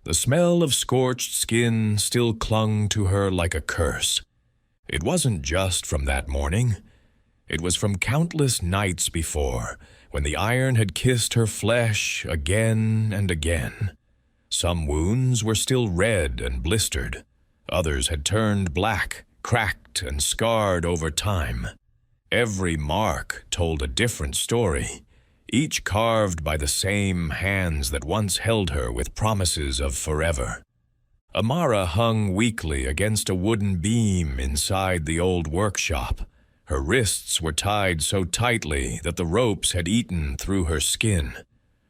The smell of scorched skin still clung to her like a curse. It wasn't just from that morning. It was from countless nights before, when the iron had kissed her flesh again and again. Some wounds were still red and blistered. Others had turned black, cracked and scarred over time. Every mark told a different story, each carved by the same hands that once held her with promises of forever. Amara hung weakly against a wooden beam inside the old workshop. Her wrists were tied so tightly that the ropes had eaten through her skin.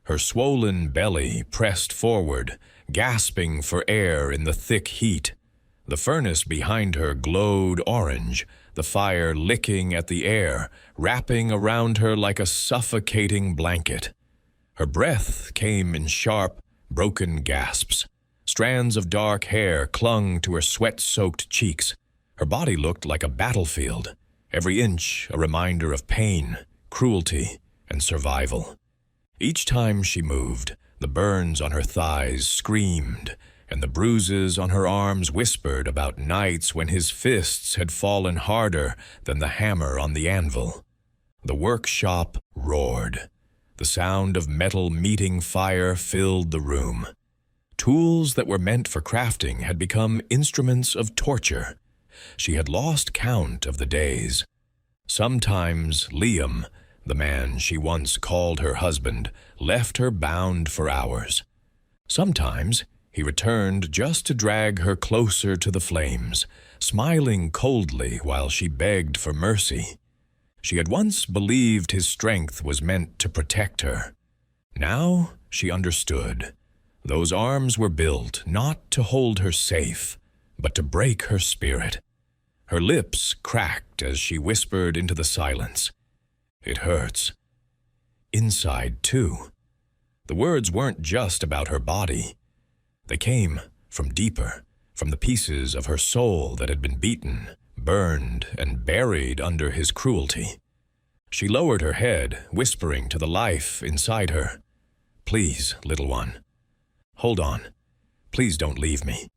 Her swollen belly pressed forward, gasping for air in the thick heat. The furnace behind her glowed orange, the fire licking at the air, wrapping around her like a suffocating blanket. Her breath came in sharp, broken gasps. Strands of dark hair clung to her sweat-soaked cheeks. Her body looked like a battlefield, every inch a reminder of pain, cruelty, and survival. Each time she moved, the burns on her thighs screamed, and the bruises on her arms whispered about nights when his fists had fallen harder than the hammer on the anvil. The workshop roared. The sound of metal meeting fire filled the room. Tools that were meant for crafting had become instruments of torture. She had lost count of the days. Sometimes Liam, the man she once called her husband, left her bound for hours. Sometimes he returned just to drag her closer to the flames, smiling coldly while she begged for mercy. She had once believed his strength was meant to protect her. Now she understood. Those arms were built not to hold her safe, but to break her spirit. Her lips cracked as she whispered into the silence. "It hurts." Inside, too. The words weren't just about her body. They came from deeper, from the pieces of her soul that had been beaten, burned, and buried under his cruelty. She lowered her head, whispering to the life inside her, "Please, little one. Hold on. Please don't leave me."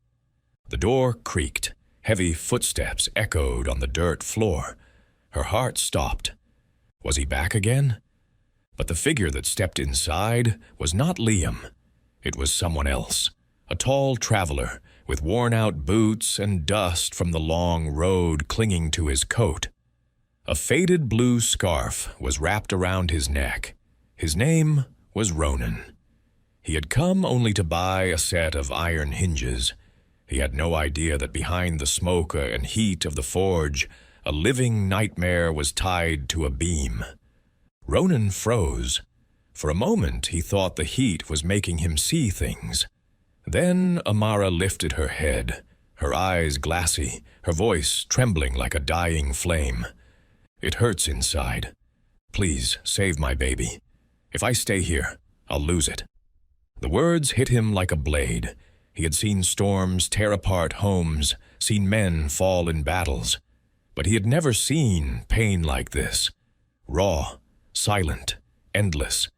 The door creaked. Heavy footsteps echoed on the dirt floor. Her heart stopped. Was he back again? But the figure that stepped inside was not Liam. It was someone else. A tall traveler, with worn-out boots and dust from the long road clinging to his coat. A faded blue scarf was wrapped around his neck. His name was Ronan. He had come only to buy a set of iron hinges. He had no idea that behind the smoke and heat of the forge, a living nightmare was tied to a beam. Ronan froze. For a moment he thought the heat was making him see things. Then Amara lifted her head, her eyes glassy, her voice trembling like a dying flame. "It hurts inside. Please save my baby. If I stay here, I'll lose it." The words hit him like a blade. He had seen storms tear apart homes, seen men fall in battles. But he had never seen pain like this. Raw, silent, endless.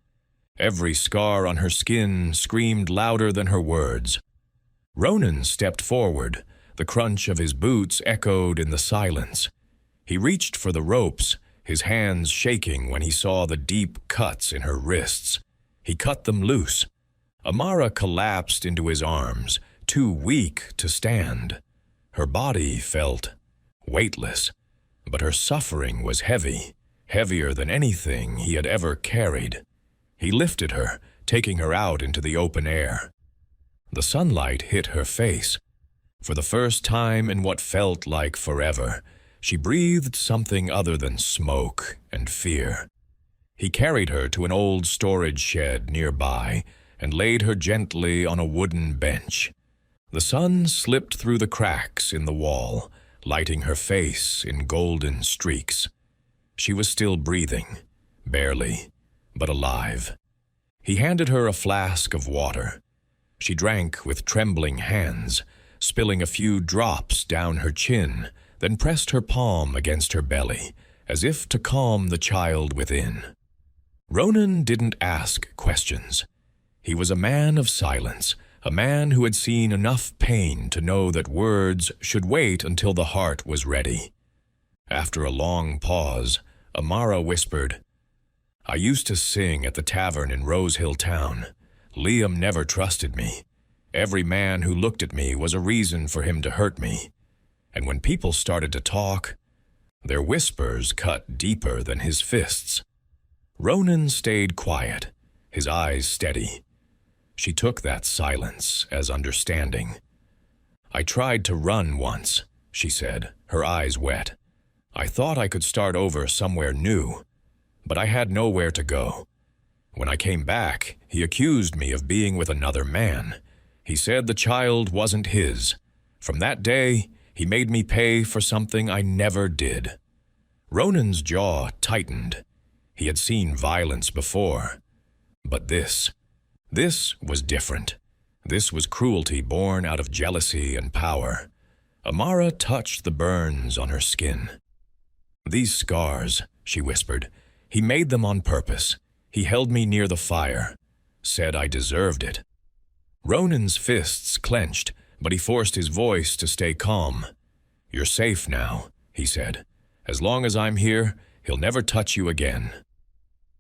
Every scar on her skin screamed louder than her words. Ronan stepped forward. The crunch of his boots echoed in the silence. He reached for the ropes, his hands shaking when he saw the deep cuts in her wrists. He cut them loose. Amara collapsed into his arms, too weak to stand. Her body felt weightless, but her suffering was heavy, heavier than anything he had ever carried. He lifted her, taking her out into the open air. The sunlight hit her face. For the first time in what felt like forever, she breathed something other than smoke and fear. He carried her to an old storage shed nearby and laid her gently on a wooden bench. The sun slipped through the cracks in the wall, lighting her face in golden streaks. She was still breathing, barely, but alive. He handed her a flask of water. She drank with trembling hands, spilling a few drops down her chin, then pressed her palm against her belly, as if to calm the child within. Ronan didn't ask questions. He was a man of silence, a man who had seen enough pain to know that words should wait until the heart was ready. After a long pause, Amara whispered, "I used to sing at the tavern in Rose Hill Town. Liam never trusted me. Every man who looked at me was a reason for him to hurt me. And when people started to talk, their whispers cut deeper than his fists." Ronan stayed quiet, his eyes steady. She took that silence as understanding. "I tried to run once," she said, her eyes wet. "I thought I could start over somewhere new, but I had nowhere to go. When I came back, he accused me of being with another man. He said the child wasn't his. From that day, he made me pay for something I never did." Ronan's jaw tightened. He had seen violence before. But this was different. This was cruelty born out of jealousy and power. Amara touched the burns on her skin. "These scars," she whispered, "he made them on purpose. He held me near the fire. Said I deserved it." Ronan's fists clenched, but he forced his voice to stay calm. "You're safe now," he said. "As long as I'm here, he'll never touch you again."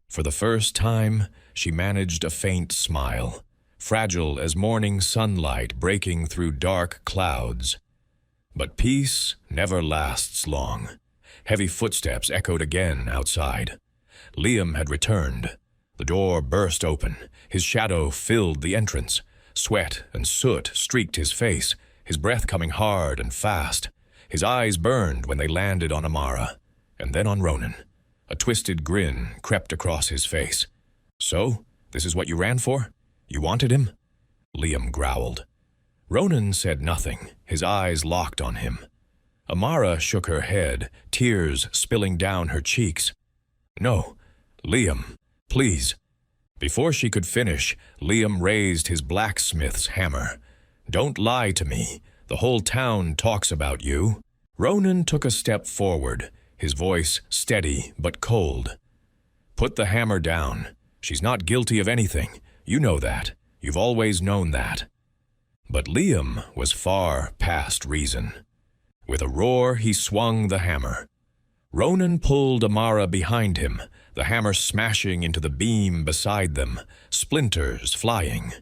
For the first time, she managed a faint smile, fragile as morning sunlight breaking through dark clouds. But peace never lasts long. Heavy footsteps echoed again outside. Liam had returned. The door burst open. His shadow filled the entrance. Sweat and soot streaked his face, his breath coming hard and fast. His eyes burned when they landed on Amara, and then on Ronan. A twisted grin crept across his face. "So, this is what you ran for? You wanted him?" Liam growled. Ronan said nothing, his eyes locked on him. Amara shook her head, tears spilling down her cheeks. "No, Liam, please." Before she could finish, Liam raised his blacksmith's hammer. "Don't lie to me. The whole town talks about you." Ronan took a step forward, his voice steady but cold. "Put the hammer down. She's not guilty of anything. You know that. You've always known that." But Liam was far past reason. With a roar, he swung the hammer. Ronan pulled Amara behind him, the hammer smashing into the beam beside them, splinters flying.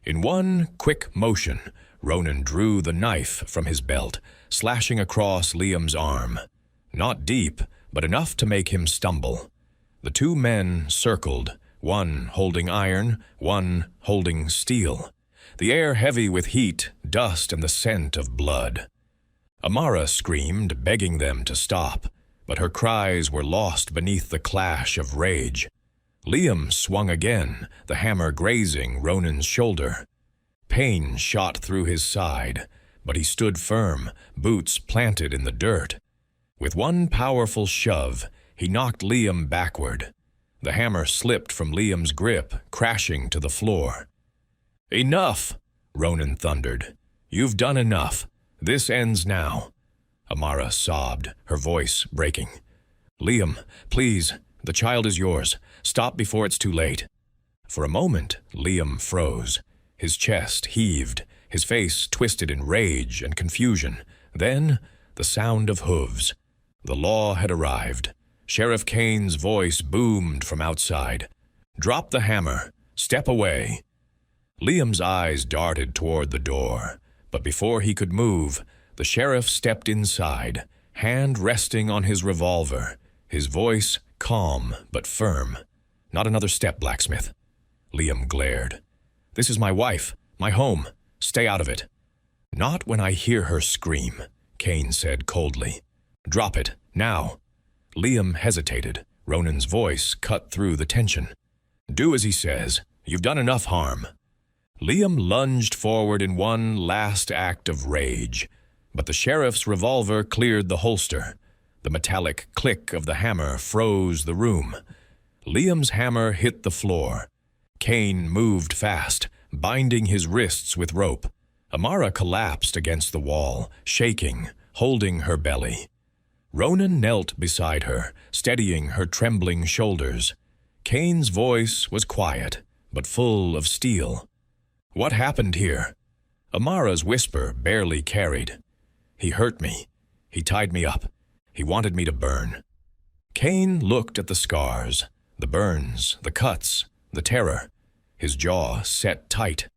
In one quick motion, Ronan drew the knife from his belt, slashing across Liam's arm. Not deep, but enough to make him stumble. The two men circled, one holding iron, one holding steel. The air heavy with heat, dust, and the scent of blood. Amara screamed, begging them to stop, but her cries were lost beneath the clash of rage. Liam swung again, the hammer grazing Ronan's shoulder. Pain shot through his side, but he stood firm, boots planted in the dirt. With one powerful shove, he knocked Liam backward. The hammer slipped from Liam's grip, crashing to the floor. "Enough!" Ronan thundered. "You've done enough. This ends now." Amara sobbed, her voice breaking. "Liam, please, the child is yours. Stop before it's too late." For a moment, Liam froze. His chest heaved, his face twisted in rage and confusion. Then, the sound of hooves. The law had arrived. Sheriff Kane's voice boomed from outside. "Drop the hammer. Step away." Liam's eyes darted toward the door, but before he could move, the sheriff stepped inside, hand resting on his revolver, his voice calm but firm. "Not another step, blacksmith." Liam glared. "This is my wife, my home. Stay out of it." "Not when I hear her scream," Kane said coldly. "Drop it, now." Liam hesitated. Ronan's voice cut through the tension. "Do as he says. You've done enough harm." Liam lunged forward in one last act of rage, but the sheriff's revolver cleared the holster. The metallic click of the hammer froze the room. Liam's hammer hit the floor. Kane moved fast, binding his wrists with rope. Amara collapsed against the wall, shaking, holding her belly. Ronan knelt beside her, steadying her trembling shoulders. Kane's voice was quiet, but full of steel. What happened here? Amara's whisper barely carried. He hurt me. He tied me up. He wanted me to burn. Cain looked at the scars, the burns, the cuts, the terror. His jaw set tight.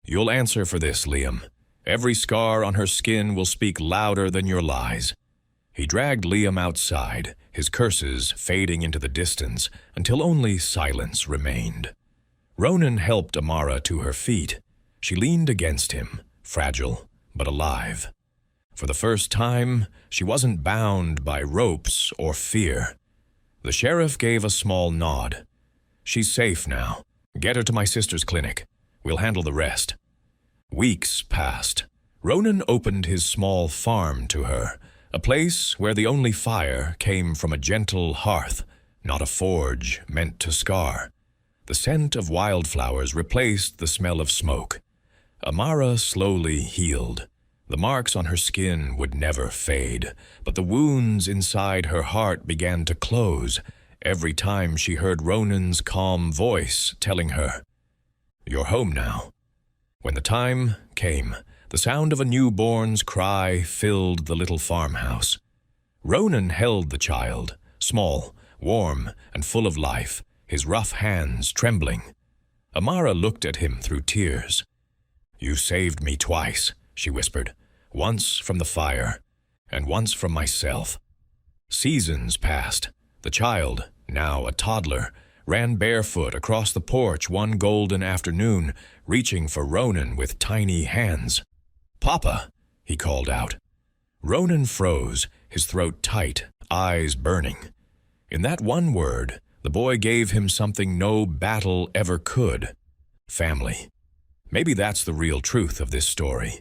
You'll answer for this, Liam. Every scar on her skin will speak louder than your lies. He dragged Liam outside, his curses fading into the distance until only silence remained. Ronan helped Amara to her feet. She leaned against him, fragile but alive. For the first time, she wasn't bound by ropes or fear. The sheriff gave a small nod. She's safe now. Get her to my sister's clinic. We'll handle the rest. Weeks passed. Ronan opened his small farm to her, a place where the only fire came from a gentle hearth, not a forge meant to scar. The scent of wildflowers replaced the smell of smoke. Amara slowly healed. The marks on her skin would never fade, but the wounds inside her heart began to close every time she heard Ronan's calm voice telling her, "You're home now." When the time came, the sound of a newborn's cry filled the little farmhouse. Ronan held the child, small, warm, and full of life, his rough hands trembling. Amara looked at him through tears. "You saved me twice," she whispered, "once from the fire, and once from myself." Seasons passed. The child, now a toddler, ran barefoot across the porch one golden afternoon, reaching for Ronan with tiny hands. "Papa," he called out. Ronan froze, his throat tight, eyes burning. In that one word, the boy gave him something no battle ever could: family. Maybe that's the real truth of this story.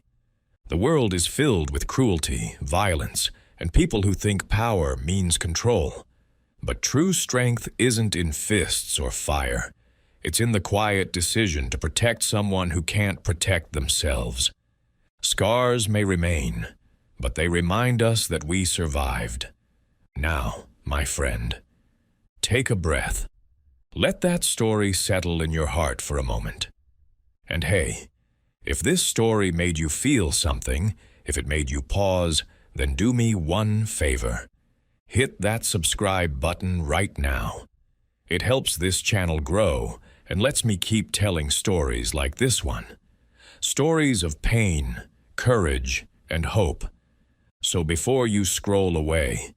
The world is filled with cruelty, violence, and people who think power means control. But true strength isn't in fists or fire. It's in the quiet decision to protect someone who can't protect themselves. Scars may remain, but they remind us that we survived. Now, my friend, take a breath. Let that story settle in your heart for a moment. And hey, if this story made you feel something, if it made you pause, then do me one favor. Hit that subscribe button right now. It helps this channel grow and lets me keep telling stories like this one. Stories of pain, courage, and hope. So before you scroll away,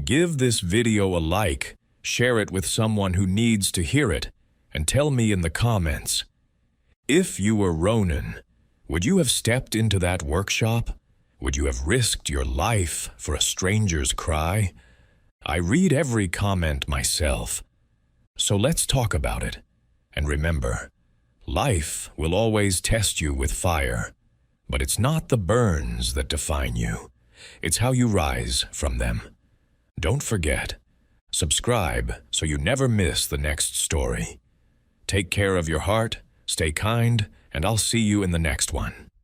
give this video a like, share it with someone who needs to hear it, and tell me in the comments, if you were Ronan, would you have stepped into that workshop? Would you have risked your life for a stranger's cry? I read every comment myself. So let's talk about it. And remember, life will always test you with fire, but it's not the burns that define you. It's how you rise from them. Don't forget, subscribe so you never miss the next story. Take care of your heart, stay kind, and I'll see you in the next one.